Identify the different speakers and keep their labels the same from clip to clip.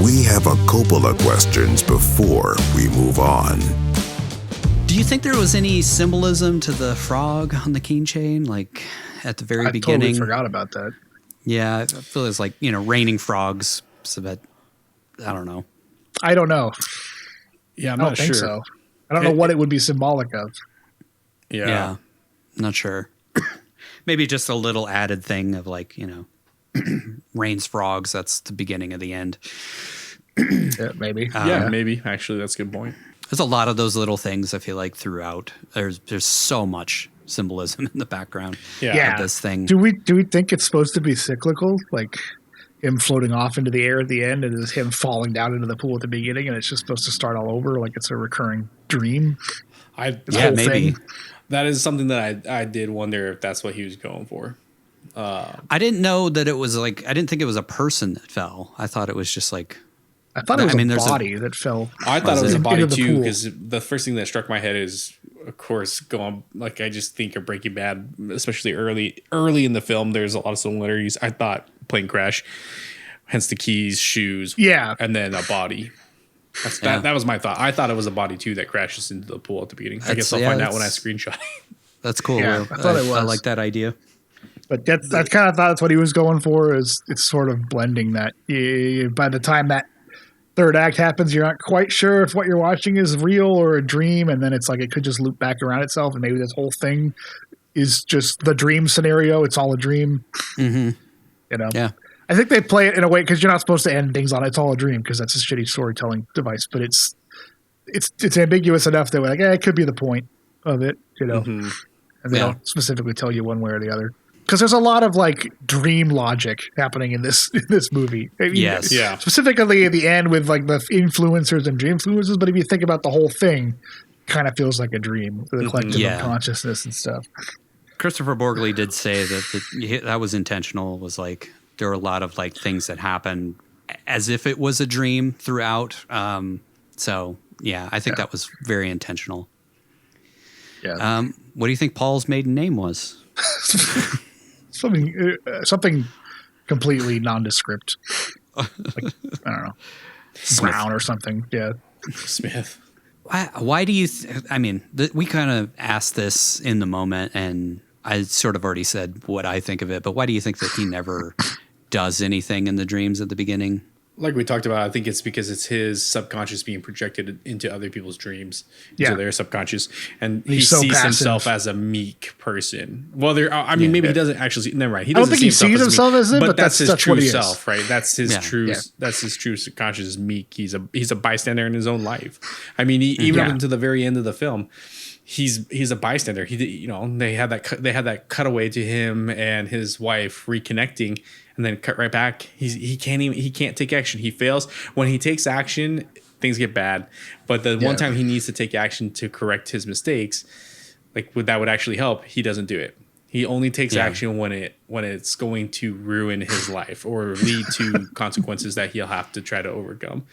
Speaker 1: We have a Coppola questions before we move on.
Speaker 2: Do you think there was any symbolism to the frog on the keychain, like at the very beginning?
Speaker 3: I totally forgot about that.
Speaker 2: Yeah, I feel it's like, raining frogs. So that, I don't know.
Speaker 3: I don't know.
Speaker 4: Yeah, I'm
Speaker 3: I don't
Speaker 4: not
Speaker 3: think
Speaker 4: sure.
Speaker 3: so. I don't know what it would be symbolic of.
Speaker 4: Yeah.
Speaker 2: Not sure. Maybe just a little added thing of like, rains frogs. That's the beginning of the end.
Speaker 3: Yeah, maybe.
Speaker 4: Maybe. Actually, that's a good point.
Speaker 2: There's a lot of those little things I feel like throughout. There's so much symbolism in the background of this thing.
Speaker 3: Do we think it's supposed to be cyclical? Like him floating off into the air at the end and is him falling down into the pool at the beginning and it's just supposed to start all over like it's a recurring dream?
Speaker 2: Maybe.
Speaker 3: Thing?
Speaker 4: That is something that I did wonder if that's what he was going for.
Speaker 2: I didn't know that it was like, I didn't think it was a person that fell. I thought it was just like,
Speaker 3: I thought it was a body that fell.
Speaker 4: I thought it was a body
Speaker 3: into the
Speaker 4: too,
Speaker 3: pool.
Speaker 4: because the first thing that struck my head is, of course, I just think of Breaking Bad, especially early in the film. There's a lot of similarities. I thought plane crash, hence the keys, shoes, and then a body. That was my thought. I thought it was a body too that crashes into the pool at the beginning. I guess I'll find out when I screenshot.
Speaker 2: That's cool.
Speaker 3: Yeah, I thought it was.
Speaker 2: I like that idea.
Speaker 3: But that's kind of thought that's what he was going for. Is it's sort of blending that. By the time that third act happens, you're not quite sure if what you're watching is real or a dream, and then it's like it could just loop back around itself, and maybe this whole thing is just the dream scenario. It's all a dream.
Speaker 2: Mm-hmm.
Speaker 3: Yeah. I think they play it in a way because you're not supposed to end things on "it's all a dream" because that's a shitty storytelling device. But it's ambiguous enough that we're like, it could be the point of it, and they don't specifically tell you one way or the other. Because there's a lot of like dream logic happening in this movie. I mean, specifically at the end with like the influencers and dream influencers. But if you think about the whole thing, it kind of feels like a dream, the collective of consciousness and stuff.
Speaker 2: Christopher Borgli did say that was intentional. Was like there were a lot of like things that happened as if it was a dream throughout. So yeah, I think that was very intentional.
Speaker 3: Yeah.
Speaker 2: What do you think Paul's maiden name was?
Speaker 3: Something completely nondescript. Like, I don't know, Brown or something. Yeah,
Speaker 4: Smith.
Speaker 2: Why do you? We kind of asked this in the moment, and I sort of already said what I think of it. But why do you think that he never does anything in the dreams at the beginning?
Speaker 4: Like we talked about, I think it's because it's his subconscious being projected into other people's dreams, into their subconscious, and he sees himself as a meek person. Well, maybe he doesn't actually. Never mind. He doesn't
Speaker 3: think he sees himself as it, but that's
Speaker 4: his true
Speaker 3: what he
Speaker 4: self, right? That's his true. That's his true subconscious is meek. He's a bystander in his own life. I mean, even up until the very end of the film, he's a bystander. They had that cutaway to him and his wife reconnecting. And then cut right back. He can't take action. He fails. When he takes action, things get bad. But the one time he needs to take action to correct his mistakes, that would actually help, he doesn't do it. He only takes action when it's going to ruin his life or lead to consequences that he'll have to try to overcome.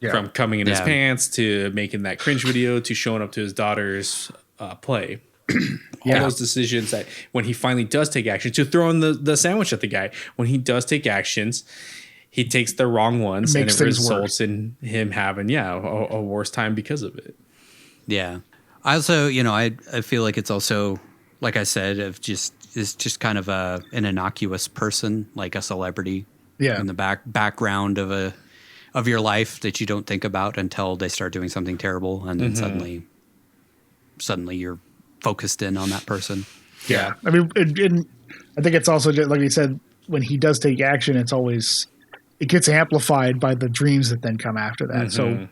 Speaker 4: Yeah. From coming in his pants to making that cringe video to showing up to his daughter's play. All those decisions that when he finally does take action, to throw in the sandwich at the guy, when he does take actions, he takes the wrong ones and it results in him having a worse time because of it.
Speaker 2: Yeah. I also, I feel like it's also, like I said, it's just kind of an innocuous person, like a celebrity in the background of your life that you don't think about until they start doing something terrible, and then suddenly you're focused in on that person.
Speaker 3: Yeah. I mean, I think it's also just, like you said, when he does take action, it gets amplified by the dreams that then come after that. So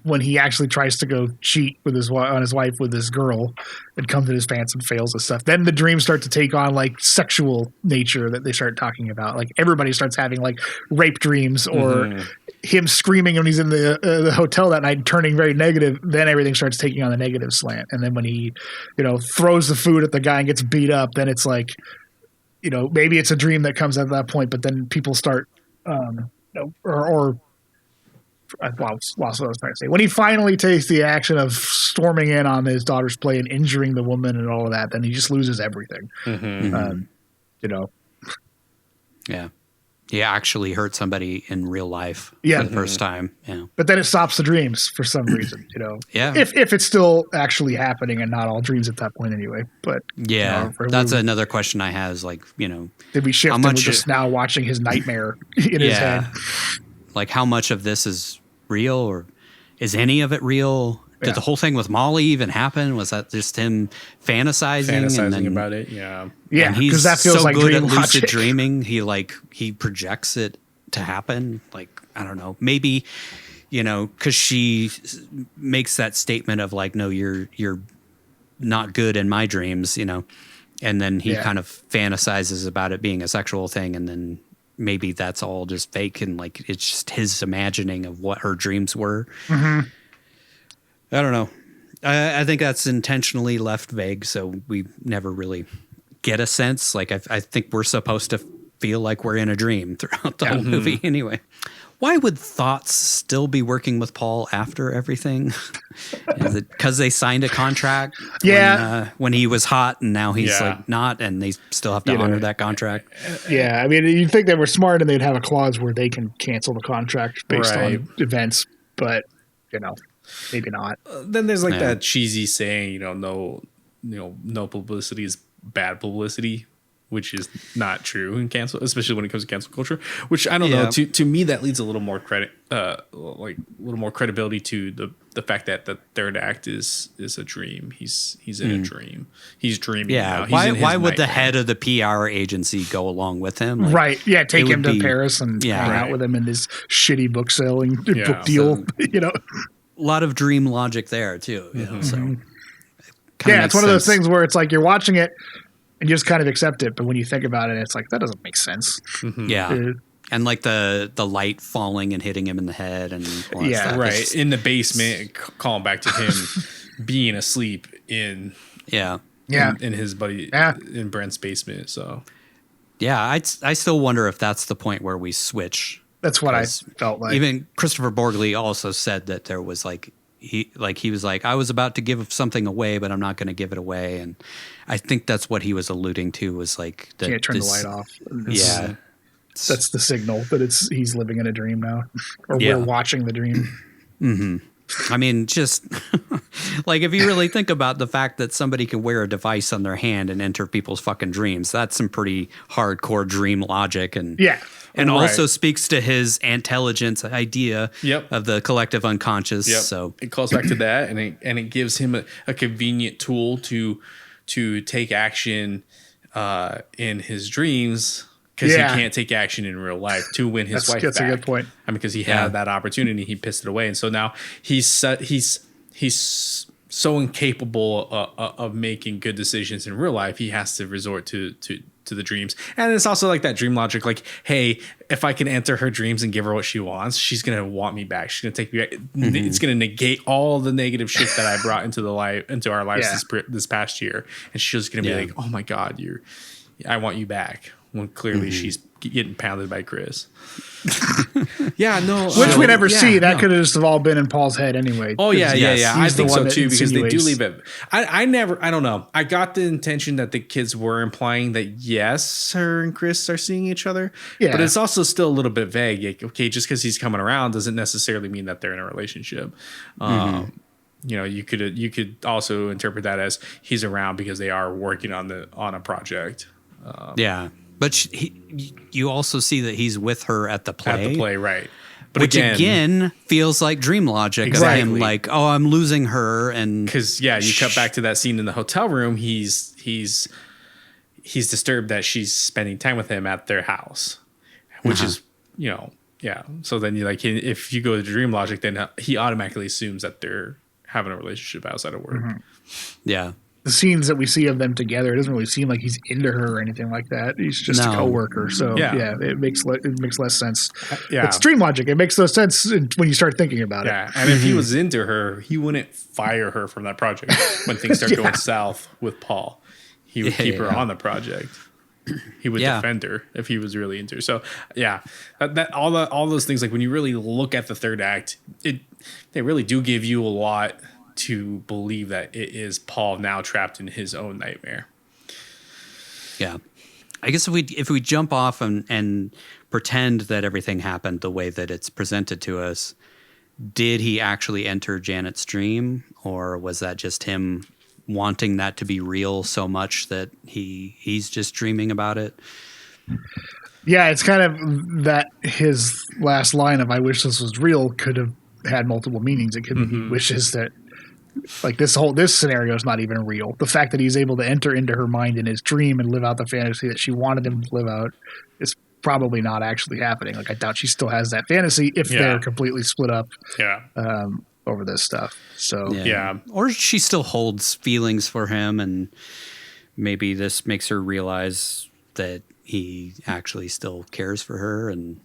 Speaker 3: when he actually tries to go cheat with his wife with this girl, it comes in his pants and fails and stuff. Then the dreams start to take on like sexual nature that they start talking about. Like everybody starts having like rape dreams or him screaming when he's in the hotel that night, turning very negative. Then everything starts taking on the negative slant. And then when he, throws the food at the guy and gets beat up, then it's like, maybe it's a dream that comes at that point, but then people start, I lost what I was trying to say. When he finally takes the action of storming in on his daughter's play and injuring the woman and all of that, then he just loses everything.
Speaker 2: Yeah. he actually hurt somebody in real life for the first time. Yeah.
Speaker 3: But then it stops the dreams for some reason,
Speaker 2: Yeah.
Speaker 3: If it's still actually happening and not all dreams at that point anyway. But
Speaker 2: yeah, that's another question I have is like,
Speaker 3: did we shift him just now watching his nightmare in his head?
Speaker 2: Like how much of this is real, or is any of it real? Did the whole thing with Molly even happen? Was that just him fantasizing
Speaker 4: about it? Yeah.
Speaker 3: Yeah.
Speaker 2: And he's
Speaker 3: that feels
Speaker 2: so
Speaker 3: like
Speaker 2: good
Speaker 3: dream
Speaker 2: at lucid
Speaker 3: logic.
Speaker 2: dreaming. He projects it to happen. Like, I don't know, maybe, cause she makes that statement of like, no, you're not good in my dreams, and then he kind of fantasizes about it being a sexual thing. And then maybe that's all just fake. And like, it's just his imagining of what her dreams were.
Speaker 3: Mm-hmm.
Speaker 2: I don't know. I think that's intentionally left vague, so we never really get a sense. Like I think we're supposed to feel like we're in a dream throughout the whole movie anyway. Why would thoughts still be working with Paul after everything? Is it because they signed a contract when he was hot and now he's like not, and they still have to honor that contract?
Speaker 3: Yeah, I mean, you'd think they were smart and they'd have a clause where they can cancel the contract based on events, but maybe not.
Speaker 4: Then there's like that cheesy saying, no publicity is bad publicity, which is not true in cancel, especially when it comes to cancel culture. Which I don't know. To me, that leads a little more credibility to the fact that the third act is a dream. He's in a dream. He's dreaming.
Speaker 2: Yeah.
Speaker 4: Now.
Speaker 2: Why would the head of the PR agency go along with him? Like,
Speaker 3: right. Yeah. Take him to Paris and hang out with him in this shitty book selling book deal.
Speaker 2: A lot of dream logic there too. So
Speaker 3: it's one of those things where it's like you're watching it and you just kind of accept it, but when you think about it, it's like that doesn't make sense.
Speaker 2: Yeah. And like the light falling and hitting him in the head and all that stuff.
Speaker 4: Right. Just, in the basement, calling back to him being asleep in his buddy in Brent's basement. So
Speaker 2: I still wonder if that's the point where we switch.
Speaker 3: That's what I felt like.
Speaker 2: Even Christopher Borgley also said that there was he was like, I was about to give something away, but I'm not going to give it away. And I think that's what he was alluding to was like,
Speaker 3: can't turn the light off.
Speaker 2: Yeah.
Speaker 3: That's the signal that he's living in a dream now, or we're watching the dream.
Speaker 2: Mm-hmm. I mean, just like if you really think about the fact that somebody can wear a device on their hand and enter people's fucking dreams, that's some pretty hardcore dream logic. And also speaks to his intelligence idea of the collective unconscious. Yep. So
Speaker 4: it calls back to that, and it gives him a convenient tool to take action in his dreams, because he can't take action in real life to win his wife back. That's a good point. I mean, because he had that opportunity, he pissed it away, and so now he's so incapable of making good decisions in real life. He has to resort to the dreams. And it's also like that dream logic, like, hey, if I can enter her dreams and give her what she wants, she's gonna want me back, she's gonna take me back. It's gonna negate all the negative shit that I brought into our lives this past year, and she's gonna be like, oh my god, I want you back, when clearly she's getting pounded by Chris.
Speaker 3: Which we never see. That could have just all been in Paul's head anyway.
Speaker 4: Oh yeah. I think so too, because they do leave it. I don't know. I got the intention that the kids were implying that yes, her and Chris are seeing each other. Yeah. But it's also still a little bit vague. Like, okay, just because he's coming around doesn't necessarily mean that they're in a relationship. You could also interpret that as he's around because they are working on a project.
Speaker 2: But you also see that he's with her at the play.
Speaker 4: At the play, right. But
Speaker 2: which again feels like dream logic of him, like, oh, I'm losing her. And
Speaker 4: because, you cut back to that scene in the hotel room. He's disturbed that she's spending time with him at their house, which is, So then you if you go to dream logic, then he automatically assumes that they're having a relationship outside of work.
Speaker 2: Yeah.
Speaker 3: The scenes that we see of them together, it doesn't really seem like he's into her or anything like that. He's just a coworker. So it makes less sense. It's dream logic. It makes no sense when you start thinking about it.
Speaker 4: And if he was into her, he wouldn't fire her from that project when things start going south with Paul. He would keep her on the project. He would defend her if he was really into her. So that all those things, like when you really look at the third act, they really do give you a lot to believe that it is Paul now trapped in his own nightmare.
Speaker 2: Yeah. I guess if we jump off and pretend that everything happened the way that it's presented to us, did he actually enter Janet's dream, or was that just him wanting that to be real so much that he's just dreaming about it?
Speaker 3: Yeah, it's kind of that his last line of "I wish this was real" could have had multiple meanings. It could be he wishes that, like, this scenario is not even real. The fact that he's able to enter into her mind in his dream and live out the fantasy that she wanted him to live out is probably not actually happening. Like, I doubt she still has that fantasy if they're completely split up over this stuff. So
Speaker 2: or she still holds feelings for him, and maybe this makes her realize that he actually still cares for her, and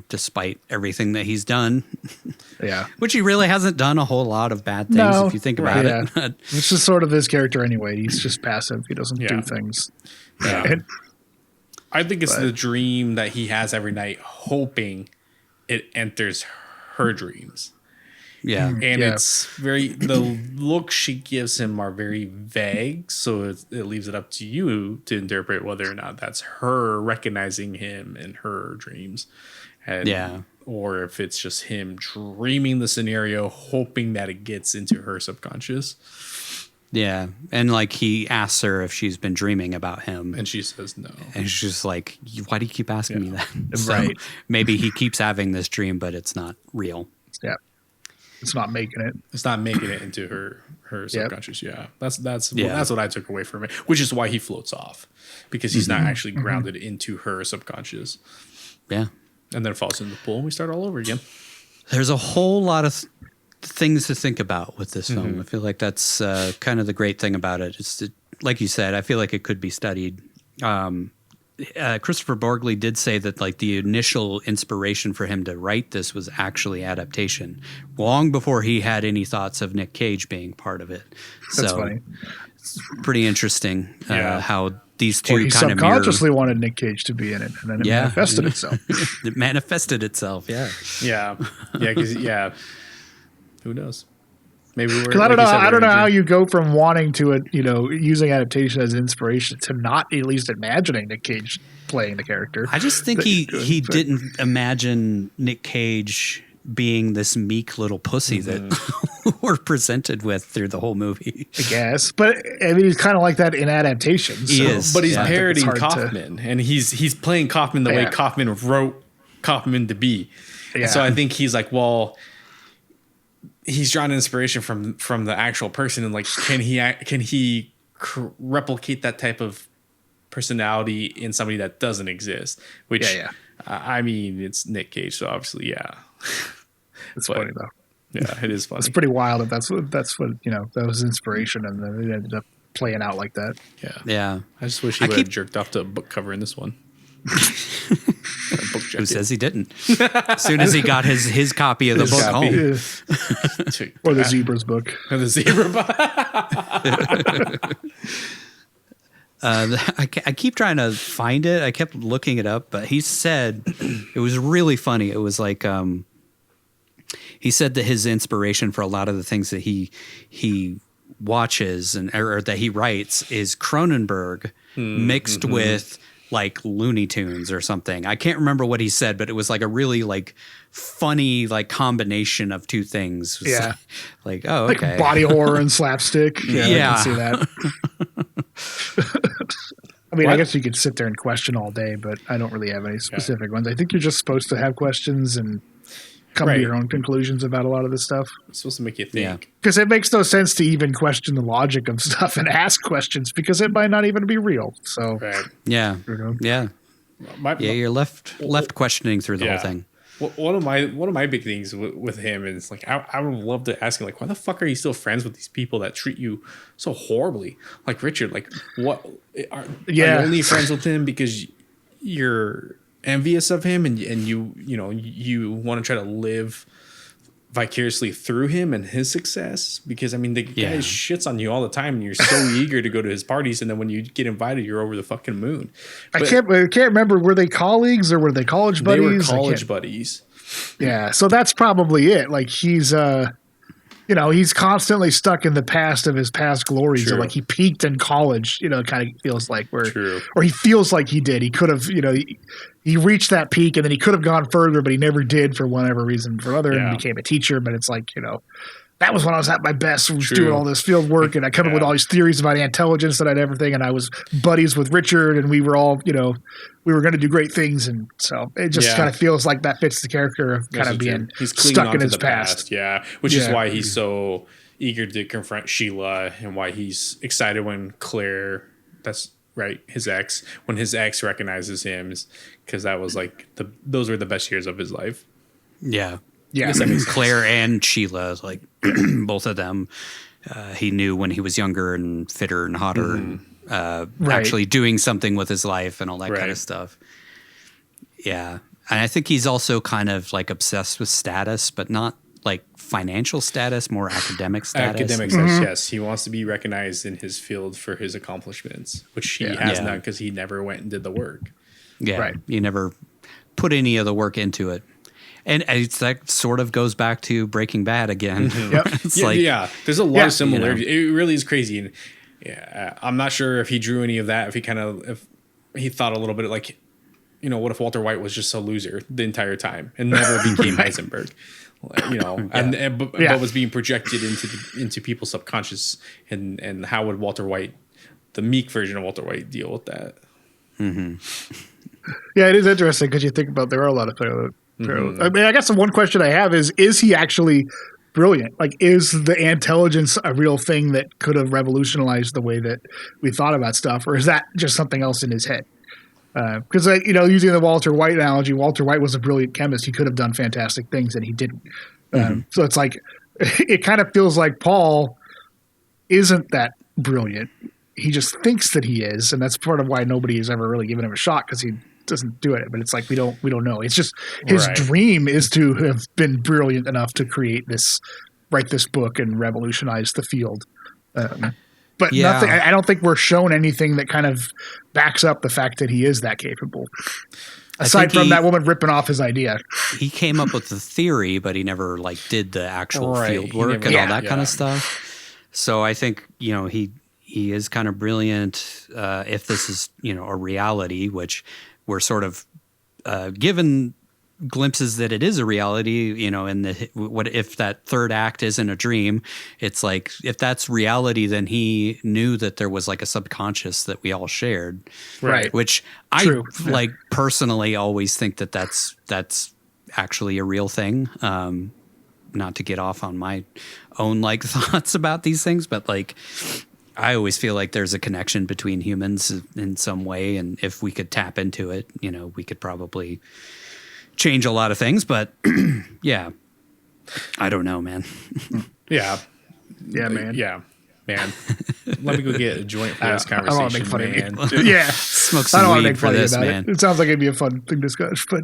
Speaker 2: despite everything that he's done, which he really hasn't done a whole lot of bad things if you think about it.
Speaker 3: Which is sort of his character anyway. He's just passive. He doesn't do things.
Speaker 4: I think it's the dream that he has every night, hoping it enters her dreams.
Speaker 2: Yeah.
Speaker 4: And it's the looks she gives him are very vague. So it leaves it up to you to interpret whether or not that's her recognizing him in her dreams. And, or if it's just him dreaming the scenario, hoping that it gets into her subconscious.
Speaker 2: Yeah. And like he asks her if she's been dreaming about him.
Speaker 4: And she says no.
Speaker 2: And she's just like, why do you keep asking me that? So maybe he keeps having this dream, but it's not real.
Speaker 3: Yeah. It's not making it.
Speaker 4: It's not making it into her subconscious. Yeah. That's what I took away from it, which is why he floats off, because he's not actually grounded into her subconscious.
Speaker 2: Yeah.
Speaker 4: And then falls in the pool and we start all over again.
Speaker 2: There's a whole lot of things to think about with this film. I feel like that's kind of the great thing about it. It's like you said, I feel like it could be studied. Christopher Borgley did say that like the initial inspiration for him to write this was actually adaptation, long before he had any thoughts of Nic Cage being part of it.
Speaker 3: That's funny.
Speaker 2: It's pretty interesting how these two kind of
Speaker 3: subconsciously wanted Nic Cage to be in it, and then it manifested itself.
Speaker 2: It manifested itself. Yeah.
Speaker 4: Because who knows? Maybe we're.
Speaker 3: Because I don't know how you go from wanting to it, using adaptation as inspiration to not at least imagining Nic Cage playing the character.
Speaker 2: I just think he didn't imagine Nic Cage being this meek little pussy that we're presented with through the whole movie.
Speaker 3: I guess, but I mean, he's kind of like that in adaptation.
Speaker 2: He is,
Speaker 4: but he's parodying Kaufman, and he's playing Kaufman the way Kaufman wrote Kaufman to be. Yeah. So I think he's like, well. He's drawn inspiration from the actual person, and like, can he replicate that type of personality in somebody that doesn't exist? Which, I mean, it's Nic Cage, so obviously,
Speaker 3: it's funny though.
Speaker 4: Yeah, it is funny.
Speaker 3: It's pretty wild if that's what that was inspiration, and then it ended up playing out like that.
Speaker 2: Yeah.
Speaker 4: I just wish he would have jerked off to a book cover in this one.
Speaker 2: Who says he didn't? As soon as he got his copy of the book home.
Speaker 3: Or the Zebra's book.
Speaker 4: Or the Zebra book.
Speaker 2: I keep trying to find it. I kept looking it up, but he said it was really funny. It was like he said that his inspiration for a lot of the things that he watches or that he writes is Cronenberg mixed with like Looney Tunes or something. I can't remember what he said, but it was like a really like funny like combination of two things.
Speaker 3: Yeah.
Speaker 2: Like, oh, okay.
Speaker 3: Like body horror and slapstick. Yeah. I can see that. I mean, I guess you could sit there and question all day, but I don't really have any specific ones. I think you're just supposed to have questions and come to your own conclusions about a lot of this stuff.
Speaker 4: It's supposed to make you think.
Speaker 3: Because it makes no sense to even question the logic of stuff and ask questions because it might not even be real. So,
Speaker 2: yeah. You're left questioning through the whole thing.
Speaker 4: One of my big things with him is like I would love to ask him like, why the fuck are you still friends with these people that treat you so horribly? Like Richard, like what are you only friends with him because you're envious of him and you want to try to live vicariously through him and his success? Because I mean the guy shits on you all the time and you're so eager to go to his parties, and then when you get invited you're over the fucking moon. But
Speaker 3: I can't remember, were they colleagues or were they college buddies?
Speaker 4: They were college buddies.
Speaker 3: Yeah, so that's probably it. Like he's he's constantly stuck in the past of his past glories.
Speaker 4: True.
Speaker 3: Or like he peaked in college, it kind of feels like
Speaker 4: True.
Speaker 3: or he feels like he did. He could have, he reached that peak and then he could have gone further, but he never did for whatever reason or other and became a teacher. But it's like, that was when I was at my best. I was doing all this field work and I come up with all these theories about intelligence that I'd everything. And I was buddies with Richard and we were all, we were going to do great things. And so it just kind of feels like that fits the character of kind of being stuck in his past.
Speaker 4: Yeah. Which is why he's so eager to confront Sheila and why he's excited when Claire, that's right, his ex recognizes him, because that was like those were the best years of his life.
Speaker 2: Yeah.
Speaker 3: Yeah,
Speaker 2: Claire and Sheila, like both of them, he knew when he was younger and fitter and hotter, and actually doing something with his life and all that kind of stuff. Yeah, and I think he's also kind of like obsessed with status, but not like financial status, more academic status.
Speaker 4: Academic status, yes. He wants to be recognized in his field for his accomplishments, which he has not because he never went and did the work.
Speaker 2: Yeah, he never put any of the work into it. And that sort of goes back to Breaking Bad again. It's
Speaker 4: there's a lot of similarities. It really is crazy. And I'm not sure if he drew any of that, if he thought a little bit like, what if Walter White was just a loser the entire time and never became Heisenberg, but was being projected into people's subconscious, and how would Walter White, the meek version of Walter White, deal with that?
Speaker 2: Mm-hmm.
Speaker 3: Yeah, it is interesting because you think about there are a lot of I mean, I guess the one question I have is he actually brilliant? Like, is the intelligence a real thing that could have revolutionized the way that we thought about stuff? Or is that just something else in his head? Because, using the Walter White analogy, Walter White was a brilliant chemist. He could have done fantastic things and he didn't. So it's like, it kind of feels like Paul isn't that brilliant. He just thinks that he is. And that's part of why nobody has ever really given him a shot, because he doesn't do it, but it's like we don't know. It's just his dream is to have been brilliant enough to write this book and revolutionize the field. But nothing. I don't think we're shown anything that kind of backs up the fact that he is that capable. Aside from that woman ripping off his idea,
Speaker 2: he came up with the theory, but he never did the actual field work and all that kind of stuff. So I think he is kind of brilliant if this is a reality, which we're sort of given glimpses that it is a reality, what if that third act isn't a dream? It's like, if that's reality, then he knew that there was like a subconscious that we all shared.
Speaker 3: Right.
Speaker 2: Which I personally always think that that's actually a real thing. Not to get off on my own thoughts about these things, but I always feel like there's a connection between humans in some way. And if we could tap into it, we could probably change a lot of things. But yeah, I don't know, man.
Speaker 3: Yeah, man.
Speaker 4: Yeah, man. Let me go get a joint for this conversation. I don't want to make fun of
Speaker 3: you. Yeah.
Speaker 2: Smoke some weed for this, man.
Speaker 3: It sounds like it'd be a fun thing to discuss, but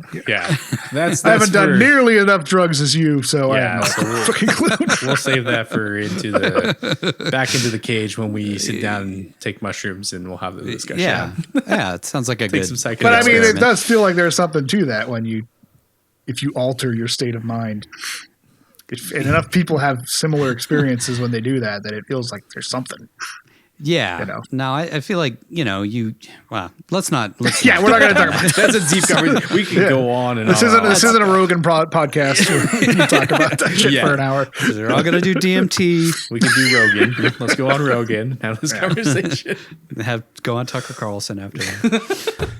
Speaker 4: that's
Speaker 3: I haven't done nearly enough drugs as you, so I have no fucking clue.
Speaker 4: We'll save that for back into the cage when we sit down and take mushrooms, and we'll have the discussion.
Speaker 2: Yeah, it sounds like a good.
Speaker 3: But I mean, it does feel like there's something to that if you alter your state of mind. And enough people have similar experiences when they do that it feels like there's something.
Speaker 2: Yeah. No, I feel like, let's not.
Speaker 3: We're not going to talk about that.
Speaker 4: That's a deep conversation. We can go on and
Speaker 3: this on. This isn't a Rogan podcast where you talk about that shit for an hour.
Speaker 2: They're all going to do DMT.
Speaker 4: We can do Rogan. Let's go on Rogan. Have this conversation.
Speaker 2: Go on Tucker Carlson after that.